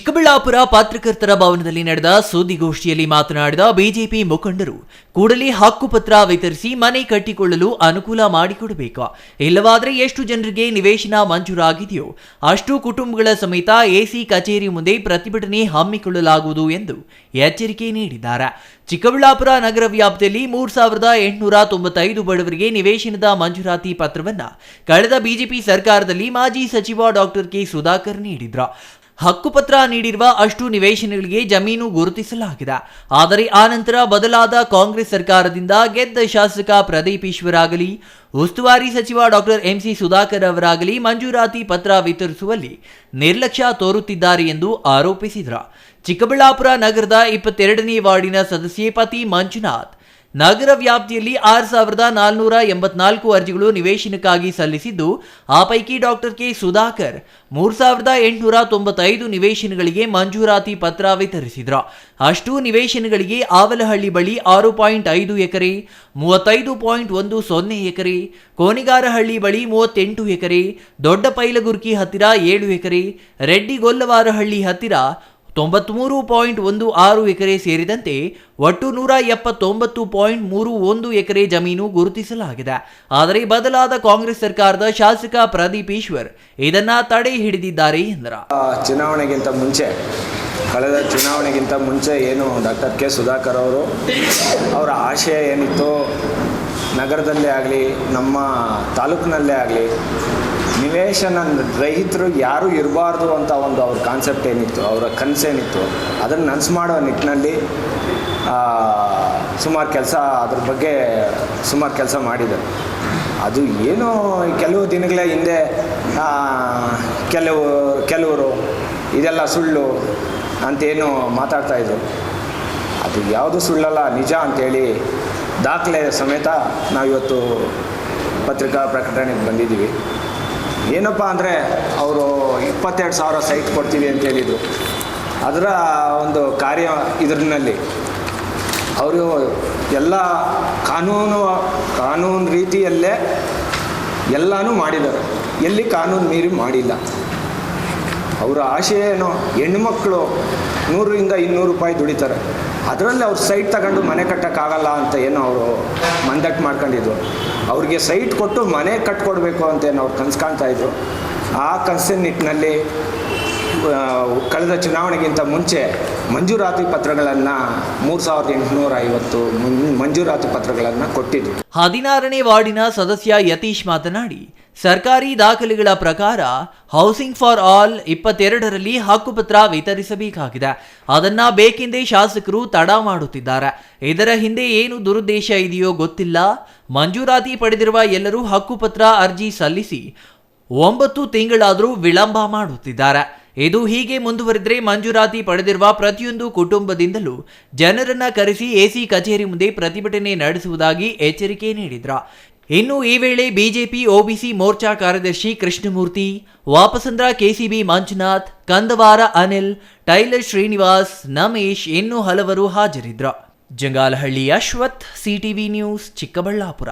ಚಿಕ್ಕಬಳ್ಳಾಪುರ ಪತ್ರಕರ್ತರ ಭವನದಲ್ಲಿ ನಡೆದ ಸುದ್ದಿಗೋಷ್ಠಿಯಲ್ಲಿ ಮಾತನಾಡಿದ ಬಿಜೆಪಿ ಮುಖಂಡರು, ಕೂಡಲೇ ಹಕ್ಕುಪತ್ರ ವಿತರಿಸಿ ಮನೆ ಕಟ್ಟಿಕೊಳ್ಳಲು ಅನುಕೂಲ ಮಾಡಿಕೊಡಬೇಕು. ಇಲ್ಲವಾದರೆ ಎಷ್ಟು ಜನರಿಗೆ ನಿವೇಶನ ಮಂಜೂರಾಗಿದೆಯೋ ಅಷ್ಟು ಕುಟುಂಬಗಳ ಸಮೇತ ಎಸಿ ಕಚೇರಿ ಮುಂದೆ ಪ್ರತಿಭಟನೆ ಹಮ್ಮಿಕೊಳ್ಳಲಾಗುವುದು ಎಂದು ಎಚ್ಚರಿಕೆ ನೀಡಿದ್ದಾರೆ. ಚಿಕ್ಕಬಳ್ಳಾಪುರ ನಗರ ವ್ಯಾಪ್ತಿಯಲ್ಲಿ 3895 ಬಡವರಿಗೆ ನಿವೇಶನದ ಮಂಜೂರಾತಿ ಪತ್ರವನ್ನ ಕಳೆದ ಬಿಜೆಪಿ ಸರ್ಕಾರದಲ್ಲಿ ಮಾಜಿ ಸಚಿವ ಡಾಕ್ಟರ್ ಕೆ ಸುಧಾಕರ್ ನೀಡಿದ್ರು. ಹಕ್ಕುಪತ್ರ ನೀಡಿರುವ ಅಷ್ಟು ನಿವೇಶನಗಳಿಗೆ ಜಮೀನು ಗುರುತಿಸಲಾಗಿದೆ. ಆದರೆ ಆನಂತರ ಬದಲಾದ ಕಾಂಗ್ರೆಸ್ ಸರ್ಕಾರದಿಂದ ಗೆದ್ದ ಶಾಸಕ ಪ್ರದೀಪ್ ಈಶ್ವರ್ ಆಗಲಿ, ಉಸ್ತುವಾರಿ ಸಚಿವ ಡಾಕ್ಟರ್ ಎಂಸಿ ಸುಧಾಕರ್ ಅವರಾಗಲಿ ಮಂಜೂರಾತಿ ಪತ್ರ ವಿತರಿಸುವಲ್ಲಿ ನಿರ್ಲಕ್ಷ್ಯ ತೋರುತ್ತಿದ್ದಾರೆ ಎಂದು ಆರೋಪಿಸಿದರು. ಚಿಕ್ಕಬಳ್ಳಾಪುರ ನಗರದ 22ನೇ ವಾರ್ಡಿನ ಸದಸ್ಯೆ ಪತಿ ಮಂಜುನಾಥ್ ನಗರ ವ್ಯಾಪ್ತಿಯಲ್ಲಿ 6484 ಅರ್ಜಿಗಳು ನಿವೇಶನಕ್ಕಾಗಿ ಸಲ್ಲಿಸಿದ್ದು, ಆ ಪೈಕಿ ಡಾಕ್ಟರ್ ಕೆ ಸುಧಾಕರ್ 3895 ನಿವೇಶನಗಳಿಗೆ ಮಂಜೂರಾತಿ ಪತ್ರ ವಿತರಿಸಿದ್ರು. ಅಷ್ಟು ನಿವೇಶನಗಳಿಗೆ ಆವಲಹಳ್ಳಿ ಬಳಿ 6.5 ಎಕರೆ, 35.10 ಎಕರೆ, ಕೋನಿಗಾರಹಳ್ಳಿ ಬಳಿ 38 ಎಕರೆ, ದೊಡ್ಡ ಪೈಲಗುರ್ಕಿ ಹತ್ತಿರ 7 ಎಕರೆ, ರೆಡ್ಡಿಗೊಲ್ಲವಾರಹಳ್ಳಿ ಹತ್ತಿರ 93.16 ಎಕರೆ ಸೇರಿದಂತೆ ಒಟ್ಟು 179.31 ಎಕರೆ ಜಮೀನು ಗುರುತಿಸಲಾಗಿದೆ. ಆದರೆ ಬದಲಾದ ಕಾಂಗ್ರೆಸ್ ಸರ್ಕಾರದ ಶಾಸಕ ಪ್ರದೀಪ್ ಈಶ್ವರ್ ಇದನ್ನ ತಡೆ ಹಿಡಿದಿದ್ದಾರೆ ಎಂದರು. ಕಳೆದ ಚುನಾವಣೆಗಿಂತ ಮುಂಚೆ ಏನು ಡಾಕ್ಟರ್ ಕೆ ಸುಧಾಕರ್ ಅವರ ಆಶಯ ಏನಿತ್ತು, ನಗರದಲ್ಲೇ ಆಗಲಿ ನಮ್ಮ ತಾಲೂಕಿನಲ್ಲೇ ಆಗಲಿ ನಿವೇಶನ ರಹಿತರು ಯಾರೂ ಇರಬಾರ್ದು ಅಂತ ಒಂದು ಅವ್ರ ಕಾನ್ಸೆಪ್ಟ್ ಏನಿತ್ತು, ಅವರ ಕನಸೇನಿತ್ತು, ಅದನ್ನು ನನಸು ಮಾಡೋ ನಿಟ್ಟಿನಲ್ಲಿ ಅದ್ರ ಬಗ್ಗೆ ಸುಮಾರು ಕೆಲಸ ಮಾಡಿದರು. ಅದು ಏನೋ ಕೆಲವು ದಿನಗಳ ಹಿಂದೆ ಕೆಲವರು ಇದೆಲ್ಲ ಸುಳ್ಳು ಅಂತೇನು ಮಾತಾಡ್ತಾಯಿದ್ರು. ಅದು ಯಾವುದು ಸುಳ್ಳಲ್ಲ, ನಿಜ ಅಂಥೇಳಿ ದಾಖಲೆ ಸಮೇತ ನಾವಿವತ್ತು ಪತ್ರಿಕಾ ಪ್ರಕಟಣೆಗೆ ಬಂದಿದ್ದೀವಿ. ಏನಪ್ಪ ಅಂದರೆ ಅವರು 22,000 ಸೈಟ್ ಕೊಡ್ತೀವಿ ಅಂತ ಹೇಳಿದರು. ಅದರ ಒಂದು ಇದರಲ್ಲಿ ಅವರು ಎಲ್ಲ ಕಾನೂನು ರೀತಿಯಲ್ಲೇ ಎಲ್ಲನೂ ಮಾಡಿದ್ದಾರೆ, ಎಲ್ಲಿ ಕಾನೂನು ಮೀರಿ ಮಾಡಿಲ್ಲ. ಅವರ ಆಶಯ ಏನೋ ಹೆಣ್ಣುಮಕ್ಕಳು 100ರಿಂದ 200 ರೂಪಾಯಿ ದುಡಿತಾರೆ, ಅದರಲ್ಲಿ ಅವ್ರು ಸೈಟ್ ತಗೊಂಡು ಮನೆ ಕಟ್ಟೋಕ್ಕಾಗಲ್ಲ ಅಂತ ಏನೋ ಅವರು ಮಂದಟ್ಟು ಮಾಡ್ಕೊಂಡಿದ್ರು. ಅವ್ರಿಗೆ ಸೈಟ್ ಕೊಟ್ಟು ಮನೆ ಕಟ್ಕೊಡ್ಬೇಕು ಅಂತೇನು ಅವ್ರು ಕನಸು ಕಾಣ್ತಾಯಿದ್ರು. ಆ ಕನಸಿನ ನಿಟ್ಟಿನಲ್ಲಿ ಕಳೆದ ಚುನಾವಣೆಗಿಂತ ಮುಂಚೆ ಮಂಜೂರಾತಿ ಪತ್ರಗಳನ್ನು 3850 ಮಂಜೂರಾತಿ ಪತ್ರಗಳನ್ನು ಕೊಟ್ಟಿದ್ದು. 16ನೇ ವಾರ್ಡಿನ ಸದಸ್ಯ ಯತೀಶ್ ಮಾತನಾಡಿ, ಸರ್ಕಾರಿ ದಾಖಲೆಗಳ ಪ್ರಕಾರ ಹೌಸಿಂಗ್ ಫಾರ್ ಆಲ್ 22ರಲ್ಲಿ ಹಕ್ಕುಪತ್ರ ವಿತರಿಸಬೇಕಾಗಿದೆ. ಅದನ್ನ ಬೇಕೆಂದೇ ಶಾಸಕರು ತಡ ಮಾಡುತ್ತಿದ್ದಾರೆ. ಇದರ ಹಿಂದೆ ಏನು ದುರುದ್ದೇಶ ಇದೆಯೋ ಗೊತ್ತಿಲ್ಲ. ಮಂಜೂರಾತಿ ಪಡೆದಿರುವ ಎಲ್ಲರೂ ಹಕ್ಕುಪತ್ರ ಅರ್ಜಿ ಸಲ್ಲಿಸಿ 9 ತಿಂಗಳಾದರೂ ವಿಳಂಬ ಮಾಡುತ್ತಿದ್ದಾರೆ. ಇದು ಹೀಗೆ ಮುಂದುವರೆದರೆ ಮಂಜೂರಾತಿ ಪಡೆದಿರುವ ಪ್ರತಿಯೊಂದು ಕುಟುಂಬದಿಂದಲೂ ಜನರನ್ನ ಕರೆಸಿ ಎಸಿ ಕಚೇರಿ ಮುಂದೆ ಪ್ರತಿಭಟನೆ ನಡೆಸುವುದಾಗಿ ಎಚ್ಚರಿಕೆ ನೀಡಿದ್ರು. ಇನ್ನು ಈ ವೇಳೆ ಬಿಜೆಪಿ ಒಬಿಸಿ ಮೋರ್ಚಾ ಕಾರ್ಯದರ್ಶಿ ಕೃಷ್ಣಮೂರ್ತಿ, ವಾಪಸಂದ್ರ ಕೆಸಿಬಿ ಮಂಜುನಾಥ್, ಕಂದವಾರ ಅನಿಲ್, ಟೈಲರ್ ಶ್ರೀನಿವಾಸ್, ನಮೇಶ್ ಇನ್ನೂ ಹಲವರು ಹಾಜರಿದ್ರು. Jangalahalli Ashwath, CTV news, Chikkaballapur.